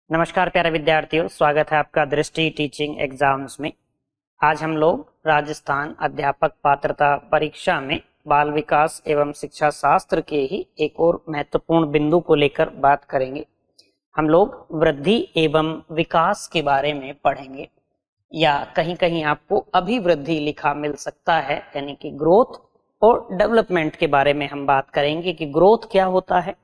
नमस्कार प्यारे विद्यार्थियों, स्वागत है आपका दृष्टि टीचिंग एग्जाम्स में। आज हम लोग राजस्थान अध्यापक पात्रता परीक्षा में बाल विकास एवं शिक्षा शास्त्र के ही एक और महत्वपूर्ण बिंदु को लेकर बात करेंगे। हम लोग वृद्धि एवं विकास के बारे में पढ़ेंगे, या कहीं कहीं आपको अभिवृद्धि लिखा मिल सकता है, यानी कि ग्रोथ और डेवलपमेंट के बारे में हम बात करेंगे कि ग्रोथ क्या होता है।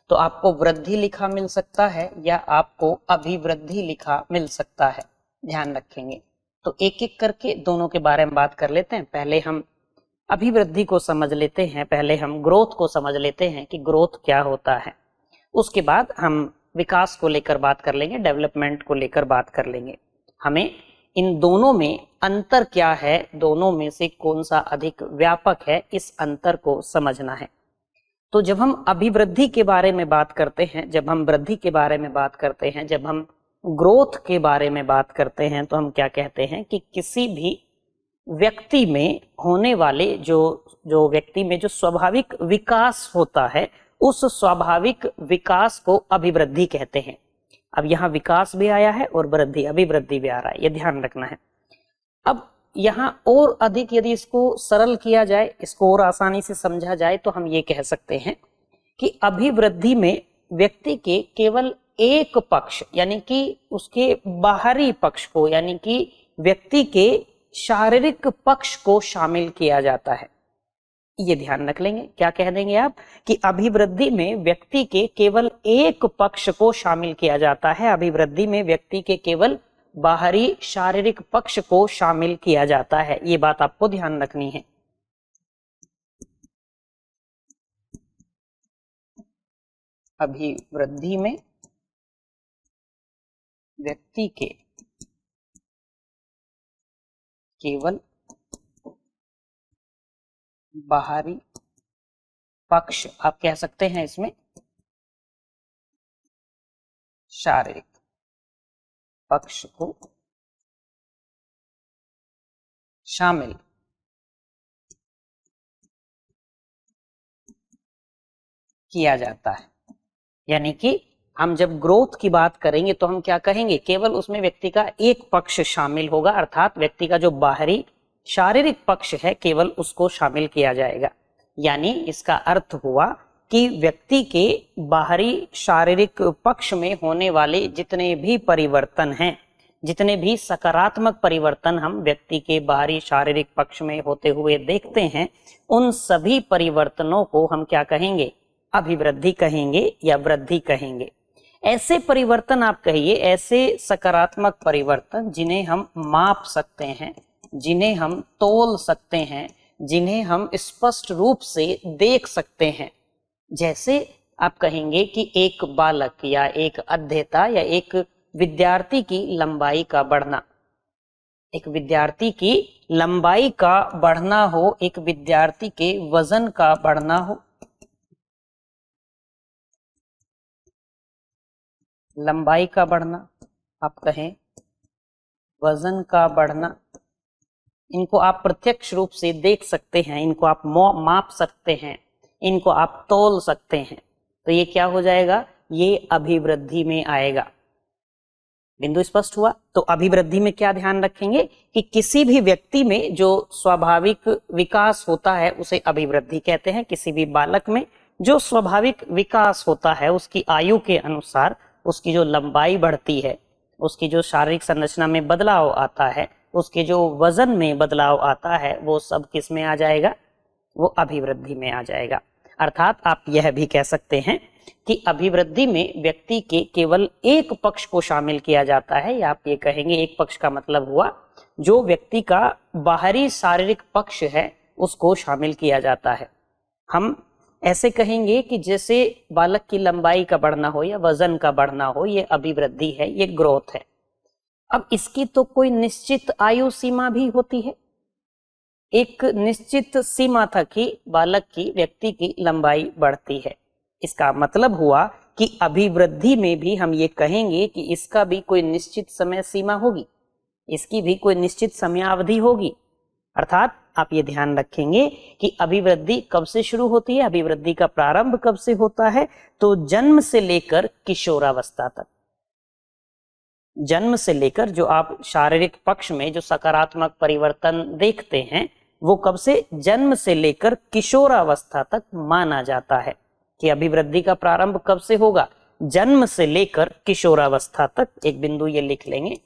तो आपको वृद्धि लिखा मिल सकता है या आपको अभिवृद्धि लिखा मिल सकता है, ध्यान रखेंगे। तो एक एक करके दोनों के बारे में बात कर लेते हैं। पहले हम अभिवृद्धि को समझ लेते हैं, पहले हम ग्रोथ को समझ लेते हैं कि ग्रोथ क्या होता है। उसके बाद हम विकास को लेकर बात कर लेंगे, डेवलपमेंट को लेकर बात कर लेंगे। हमें इन दोनों में अंतर क्या है, दोनों में से कौन सा अधिक व्यापक है, इस अंतर को समझना है। तो जब हम अभिवृद्धि के बारे में बात करते हैं, जब हम वृद्धि के बारे में बात करते हैं, जब हम ग्रोथ के बारे में बात करते हैं, तो हम क्या कहते हैं कि किसी भी व्यक्ति में होने वाले जो व्यक्ति में जो स्वाभाविक विकास होता है, उस स्वाभाविक विकास को अभिवृद्धि कहते हैं। अब यहाँ विकास भी आया है और वृद्धि, अभिवृद्धि भी आ रहा है, ये ध्यान रखना है। अब यहाँ और अधिक यदि इसको सरल किया जाए, इसको और आसानी से समझा जाए, तो हम ये कह सकते हैं कि अभिवृद्धि में व्यक्ति के केवल एक पक्ष, यानी कि उसके बाहरी पक्ष को, यानी कि व्यक्ति के शारीरिक पक्ष को शामिल किया जाता है। ये ध्यान रख लेंगे। क्या कह देंगे आप कि अभिवृद्धि में व्यक्ति के केवल एक पक्ष को शामिल किया जाता है, अभिवृद्धि में व्यक्ति के केवल बाहरी शारीरिक पक्ष को शामिल किया जाता है। ये बात आपको ध्यान रखनी है। अभिवृद्धि में व्यक्ति के केवल बाहरी पक्ष, आप कह सकते हैं इसमें शारीरिक पक्ष को शामिल किया जाता है। यानी कि हम जब ग्रोथ की बात करेंगे तो हम क्या कहेंगे, केवल उसमें व्यक्ति का एक पक्ष शामिल होगा, अर्थात व्यक्ति का जो बाहरी शारीरिक पक्ष है केवल उसको शामिल किया जाएगा। यानी इसका अर्थ हुआ कि व्यक्ति के बाहरी शारीरिक पक्ष में होने वाले जितने भी परिवर्तन हैं, जितने भी सकारात्मक परिवर्तन हम व्यक्ति के बाहरी शारीरिक पक्ष में होते हुए देखते हैं, उन सभी परिवर्तनों को हम क्या कहेंगे, अभिवृद्धि कहेंगे या वृद्धि कहेंगे। ऐसे परिवर्तन आप कहिए, ऐसे सकारात्मक परिवर्तन जिन्हें हम माप सकते हैं, जिन्हें हम तौल सकते हैं, जिन्हें हम स्पष्ट रूप से देख सकते हैं। जैसे आप कहेंगे कि एक बालक या एक अध्येता या एक विद्यार्थी की लंबाई का बढ़ना, एक विद्यार्थी की लंबाई का बढ़ना हो, एक विद्यार्थी के वजन का बढ़ना हो, लंबाई का बढ़ना, आप कहें वजन का बढ़ना, इनको आप प्रत्यक्ष रूप से देख सकते हैं, इनको आप माप सकते हैं, इनको आप तौल सकते हैं। तो ये क्या हो जाएगा, ये अभिवृद्धि में आएगा। बिंदु स्पष्ट हुआ। तो अभिवृद्धि में क्या ध्यान रखेंगे कि किसी भी व्यक्ति में जो स्वाभाविक विकास होता है उसे अभिवृद्धि कहते हैं। किसी भी बालक में जो स्वाभाविक विकास होता है, उसकी आयु के अनुसार उसकी जो लंबाई बढ़ती है, उसकी जो शारीरिक संरचना में बदलाव आता है, उसके जो वजन में बदलाव आता है, वो सब किस में आ जाएगा, वो अभिवृद्धि में आ जाएगा। अर्थात आप यह भी कह सकते हैं कि अभिवृद्धि में व्यक्ति के केवल एक पक्ष को शामिल किया जाता है, या आप ये कहेंगे एक पक्ष का मतलब हुआ जो व्यक्ति का बाहरी शारीरिक पक्ष है उसको शामिल किया जाता है। हम ऐसे कहेंगे कि जैसे बालक की लंबाई का बढ़ना हो या वजन का बढ़ना हो, ये अभिवृद्धि है, ये ग्रोथ है। अब इसकी तो कोई निश्चित आयु सीमा भी होती है, एक निश्चित सीमा तक ही बालक की, व्यक्ति की लंबाई बढ़ती है। इसका मतलब हुआ कि अभिवृद्धि में भी हम ये कहेंगे कि इसका भी कोई निश्चित समय सीमा होगी, इसकी भी कोई निश्चित समयावधि होगी। अर्थात आप ये ध्यान रखेंगे कि अभिवृद्धि कब से शुरू होती है, अभिवृद्धि का प्रारंभ कब से होता है, तो जन्म से लेकर किशोरावस्था तक। जन्म से लेकर जो आप शारीरिक पक्ष में जो सकारात्मक परिवर्तन देखते हैं वो कब से, जन्म से लेकर किशोरावस्था तक माना जाता है कि अभिवृद्धि का प्रारंभ कब से होगा, जन्म से लेकर किशोरावस्था तक। एक बिंदु ये लिख लेंगे,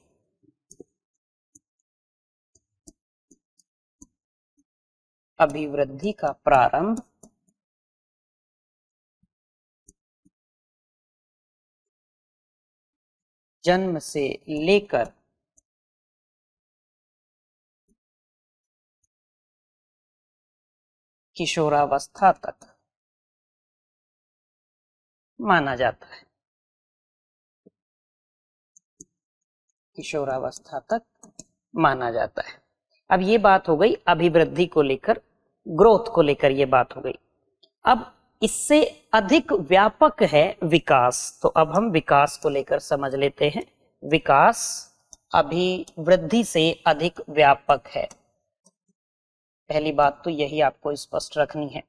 अभिवृद्धि का प्रारंभ जन्म से लेकर किशोरावस्था तक माना जाता है, किशोरावस्था तक माना जाता है। अब ये बात हो गई अभिवृद्धि को लेकर, ग्रोथ को लेकर ये बात हो गई। अब इससे अधिक व्यापक है विकास, तो अब हम विकास को लेकर समझ लेते हैं। विकास अभिवृद्धि से अधिक व्यापक है, पहली बात तो यही आपको स्पष्ट रखनी है।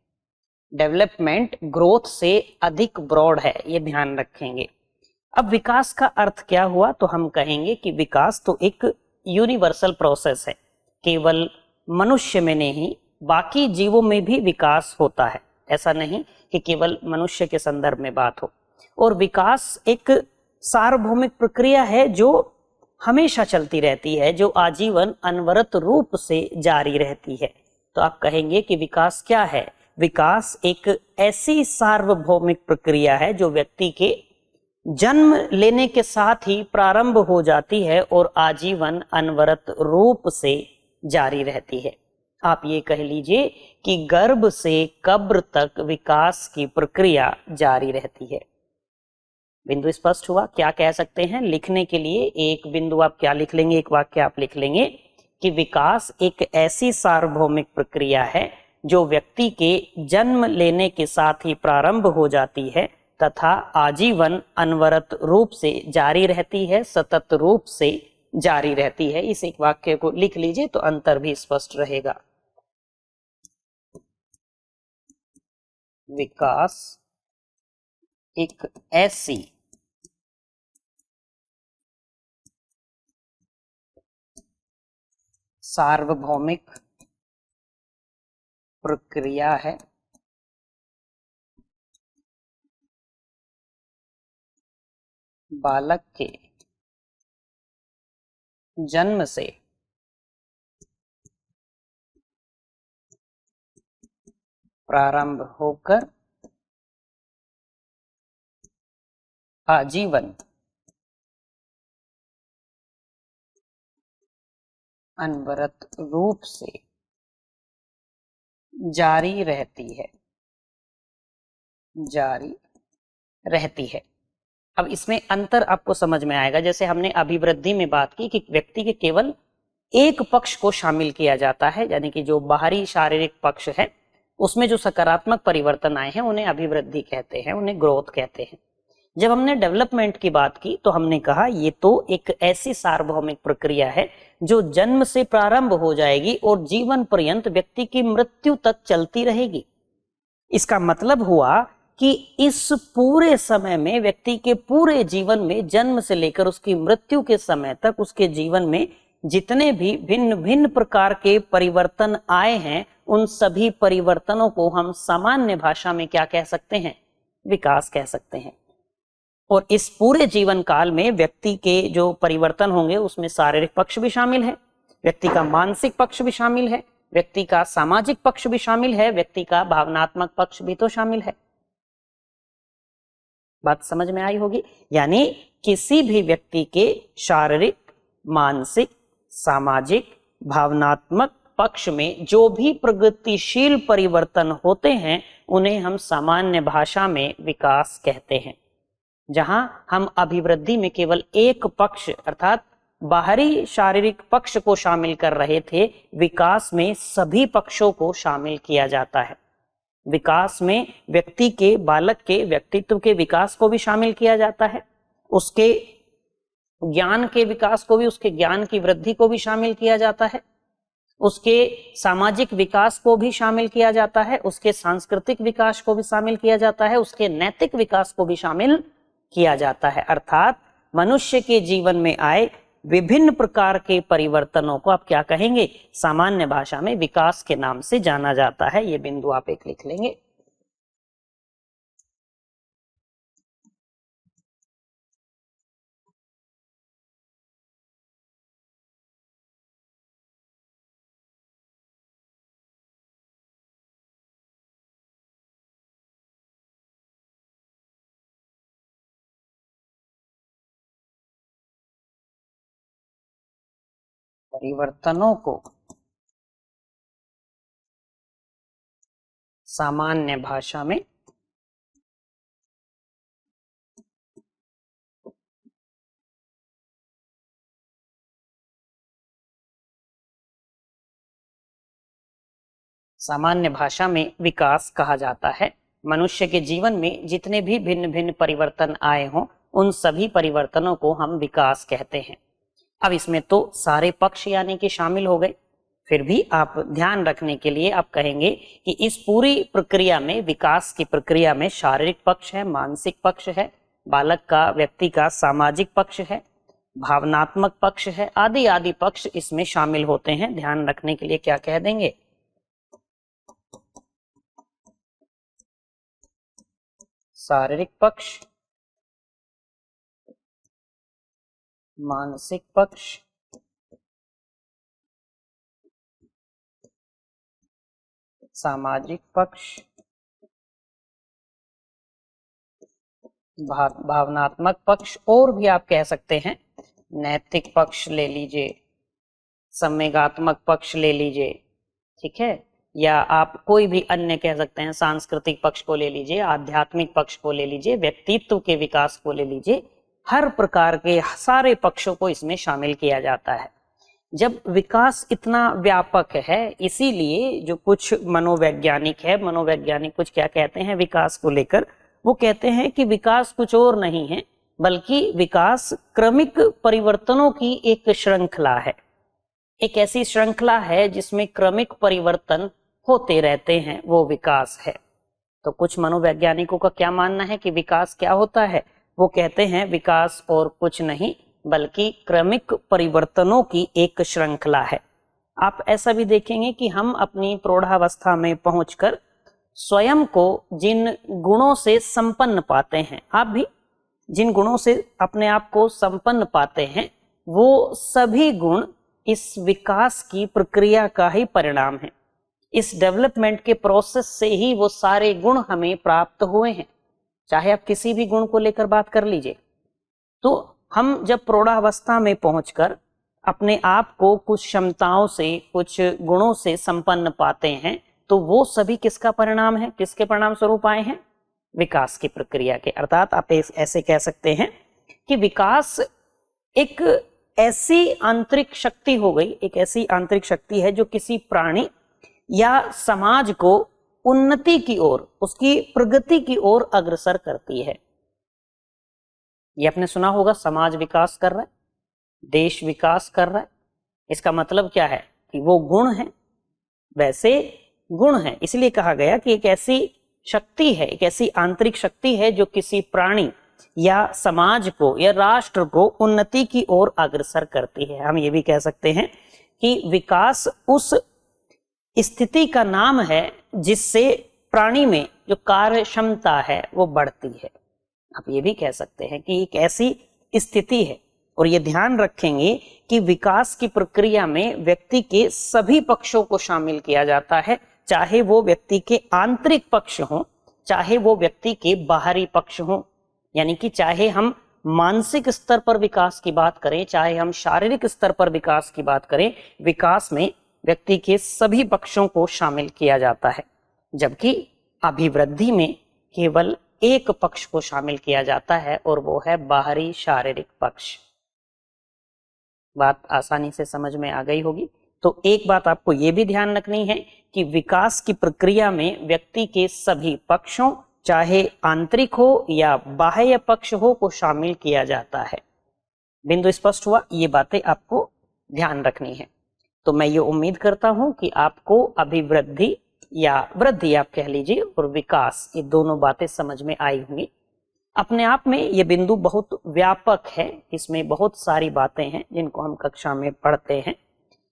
डेवलपमेंट ग्रोथ से अधिक ब्रॉड है, ये ध्यान रखेंगे। अब विकास का अर्थ क्या हुआ, तो हम कहेंगे कि विकास तो एक यूनिवर्सल प्रोसेस है, केवल मनुष्य में नहीं बाकी जीवों में भी विकास होता है, ऐसा नहीं कि केवल मनुष्य के संदर्भ में बात हो। और विकास एक सार्वभौमिक प्रक्रिया है जो हमेशा चलती रहती है, जो आजीवन अनवरत रूप से जारी रहती है। तो आप कहेंगे कि विकास क्या है, विकास एक ऐसी सार्वभौमिक प्रक्रिया है जो व्यक्ति के जन्म लेने के साथ ही प्रारंभ हो जाती है और आजीवन अनवरत रूप से जारी रहती है। आप ये कह लीजिए कि गर्भ से कब्र तक विकास की प्रक्रिया जारी रहती है। बिंदु स्पष्ट हुआ? क्या कह सकते हैं लिखने के लिए, एक बिंदु आप क्या लिख लेंगे, एक वाक्य आप लिख लेंगे कि विकास एक ऐसी सार्वभौमिक प्रक्रिया है जो व्यक्ति के जन्म लेने के साथ ही प्रारंभ हो जाती है तथा आजीवन अनवरत रूप से जारी रहती है, सतत रूप से जारी रहती है। इस एक वाक्य को लिख लीजिए तो अंतर भी स्पष्ट रहेगा। विकास एक ऐसी सार्वभौमिक प्रक्रिया है बालक के जन्म से प्रारंभ होकर आजीवन अनवरत रूप से जारी रहती है, जारी रहती है। अब इसमें अंतर आपको समझ में आएगा। जैसे हमने अभिवृद्धि में बात की कि व्यक्ति के केवल एक पक्ष को शामिल किया जाता है, यानी कि जो बाहरी शारीरिक पक्ष है उसमें जो सकारात्मक परिवर्तन आए हैं उन्हें अभिवृद्धि कहते हैं, उन्हें ग्रोथ कहते हैं। जब हमने डेवलपमेंट की बात की तो हमने कहा ये तो एक ऐसी सार्वभौमिक प्रक्रिया है जो जन्म से प्रारंभ हो जाएगी और जीवन पर्यंत व्यक्ति की मृत्यु तक चलती रहेगी। इसका मतलब हुआ कि इस पूरे समय में, व्यक्ति के पूरे जीवन में, जन्म से लेकर उसकी मृत्यु के समय तक उसके जीवन में जितने भी भिन्न भिन्न प्रकार के परिवर्तन आए हैं उन सभी परिवर्तनों को हम सामान्य भाषा में क्या कह सकते हैं, विकास कह सकते हैं। और इस पूरे जीवन काल में व्यक्ति के जो परिवर्तन होंगे उसमें शारीरिक पक्ष भी शामिल है, व्यक्ति का मानसिक पक्ष भी शामिल है, व्यक्ति का सामाजिक पक्ष भी शामिल है, व्यक्ति का भावनात्मक पक्ष भी तो शामिल है। बात समझ में आई होगी। यानी किसी भी व्यक्ति के शारीरिक, मानसिक, सामाजिक, भावनात्मक पक्ष में जो भी प्रगतिशील परिवर्तन होते हैं उन्हें हम सामान्य भाषा में विकास कहते हैं। जहां हम अभिवृद्धि में केवल एक पक्ष अर्थात बाहरी शारीरिक पक्ष को शामिल कर रहे थे, विकास में सभी पक्षों को शामिल किया जाता है। विकास में व्यक्ति के, बालक के व्यक्तित्व के विकास को भी शामिल किया जाता है, उसके ज्ञान के विकास को भी, उसके ज्ञान की वृद्धि को भी शामिल किया जाता है, उसके सामाजिक विकास को भी शामिल किया जाता है, उसके सांस्कृतिक विकास को भी शामिल किया जाता है, उसके नैतिक विकास को भी शामिल किया जाता है। अर्थात मनुष्य के जीवन में आए विभिन्न प्रकार के परिवर्तनों को आप क्या कहेंगे? सामान्य भाषा में विकास के नाम से जाना जाता है। ये बिंदु आप एक लिख लेंगे। परिवर्तनों को सामान्य भाषा में विकास कहा जाता है। मनुष्य के जीवन में जितने भी भिन्न भिन्न परिवर्तन आए हों, उन सभी परिवर्तनों को हम विकास कहते हैं। अब इसमें तो सारे पक्ष यानी कि शामिल हो गए, फिर भी आप ध्यान रखने के लिए आप कहेंगे कि इस पूरी प्रक्रिया में, विकास की प्रक्रिया में शारीरिक पक्ष है, मानसिक पक्ष है, बालक का, व्यक्ति का सामाजिक पक्ष है, भावनात्मक पक्ष है, आदि आदि पक्ष इसमें शामिल होते हैं। ध्यान रखने के लिए क्या कह देंगे? शारीरिक पक्ष, मानसिक पक्ष, सामाजिक पक्ष, भावनात्मक पक्ष, और भी आप कह सकते हैं नैतिक पक्ष ले लीजिए, संवेगात्मक पक्ष ले लीजिए, ठीक है, या आप कोई भी अन्य कह सकते हैं, सांस्कृतिक पक्ष को ले लीजिए, आध्यात्मिक पक्ष को ले लीजिए, व्यक्तित्व के विकास को ले लीजिए। हर प्रकार के सारे पक्षों को इसमें शामिल किया जाता है। जब विकास इतना व्यापक है, इसीलिए जो कुछ मनोवैज्ञानिक है, मनोवैज्ञानिक कुछ क्या कहते हैं विकास को लेकर, वो कहते हैं कि विकास कुछ और नहीं है, बल्कि विकास क्रमिक परिवर्तनों की एक श्रृंखला है। एक ऐसी श्रृंखला है जिसमें क्रमिक परिवर्तन होते रहते हैं, वो विकास है। तो कुछ मनोवैज्ञानिकों का क्या मानना है कि विकास क्या होता है? वो कहते हैं विकास और कुछ नहीं बल्कि क्रमिक परिवर्तनों की एक श्रृंखला है। आप ऐसा भी देखेंगे कि हम अपनी प्रौढ़ावस्था में पहुंचकर स्वयं को जिन गुणों से संपन्न पाते हैं, आप भी जिन गुणों से अपने आप को संपन्न पाते हैं, वो सभी गुण इस विकास की प्रक्रिया का ही परिणाम है। इस डेवलपमेंट के प्रोसेस से ही वो सारे गुण हमें प्राप्त हुए हैं। चाहे आप किसी भी गुण को लेकर बात कर लीजिए, तो हम जब प्रौढ़ावस्था में पहुंचकर अपने आप को कुछ क्षमताओं से, कुछ गुणों से संपन्न पाते हैं, तो वो सभी किसका परिणाम है? किसके परिणाम स्वरूप आए हैं? विकास की प्रक्रिया के। अर्थात आप ऐसे कह सकते हैं कि विकास एक ऐसी आंतरिक शक्ति हो गई, एक ऐसी आंतरिक शक्ति है जो किसी प्राणी या समाज को उन्नति की ओर, उसकी प्रगति की ओर अग्रसर करती है। ये आपने सुना होगा, समाज विकास कर रहा है, देश विकास कर रहा है। इसका मतलब क्या है कि वो गुण है, वैसे गुण है। इसलिए कहा गया कि एक ऐसी शक्ति है, एक ऐसी आंतरिक शक्ति है जो किसी प्राणी या समाज को या राष्ट्र को उन्नति की ओर अग्रसर करती है। हम ये भी कह सकते हैं कि विकास उस स्थिति का नाम है जिससे प्राणी में जो कार्य क्षमता है वो बढ़ती है। आप ये भी कह सकते हैं कि एक ऐसी स्थिति है। और ये ध्यान रखेंगे कि विकास की प्रक्रिया में व्यक्ति के सभी पक्षों को शामिल किया जाता है, चाहे वो व्यक्ति के आंतरिक पक्ष हों, चाहे वो व्यक्ति के बाहरी पक्ष हों। यानी कि चाहे हम मानसिक स्तर पर विकास की बात करें, चाहे हम शारीरिक स्तर पर विकास की बात करें, विकास में व्यक्ति के सभी पक्षों को शामिल किया जाता है। जबकि अभिवृद्धि में केवल एक पक्ष को शामिल किया जाता है और वो है बाहरी शारीरिक पक्ष। बात आसानी से समझ में आ गई होगी। तो एक बात आपको ये भी ध्यान रखनी है कि विकास की प्रक्रिया में व्यक्ति के सभी पक्षों, चाहे आंतरिक हो या बाह्य पक्ष हो, को शामिल किया जाता है। बिंदु स्पष्ट हुआ? ये बातें आपको ध्यान रखनी है। तो मैं ये उम्मीद करता हूं कि आपको अभिवृद्धि या वृद्धि आप कह लीजिए और विकास, ये दोनों बातें समझ में आई होंगी। अपने आप में ये बिंदु बहुत व्यापक है, इसमें बहुत सारी बातें हैं जिनको हम कक्षा में पढ़ते हैं,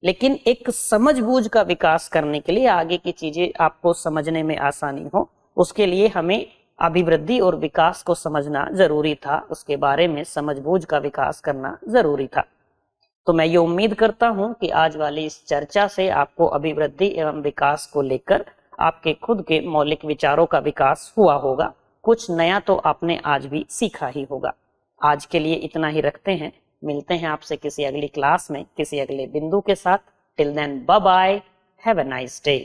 लेकिन एक समझबूझ का विकास करने के लिए, आगे की चीजें आपको समझने में आसानी हो, उसके लिए हमें अभिवृद्धि और विकास को समझना जरूरी था, उसके बारे में समझबूझ का विकास करना जरूरी था। तो मैं ये उम्मीद करता हूं कि आज वाली इस चर्चा से आपको अभिवृद्धि एवं विकास को लेकर आपके खुद के मौलिक विचारों का विकास हुआ होगा, कुछ नया तो आपने आज भी सीखा ही होगा। आज के लिए इतना ही रखते हैं, मिलते हैं आपसे किसी अगली क्लास में किसी अगले बिंदु के साथ। Till then bye bye, have a nice day.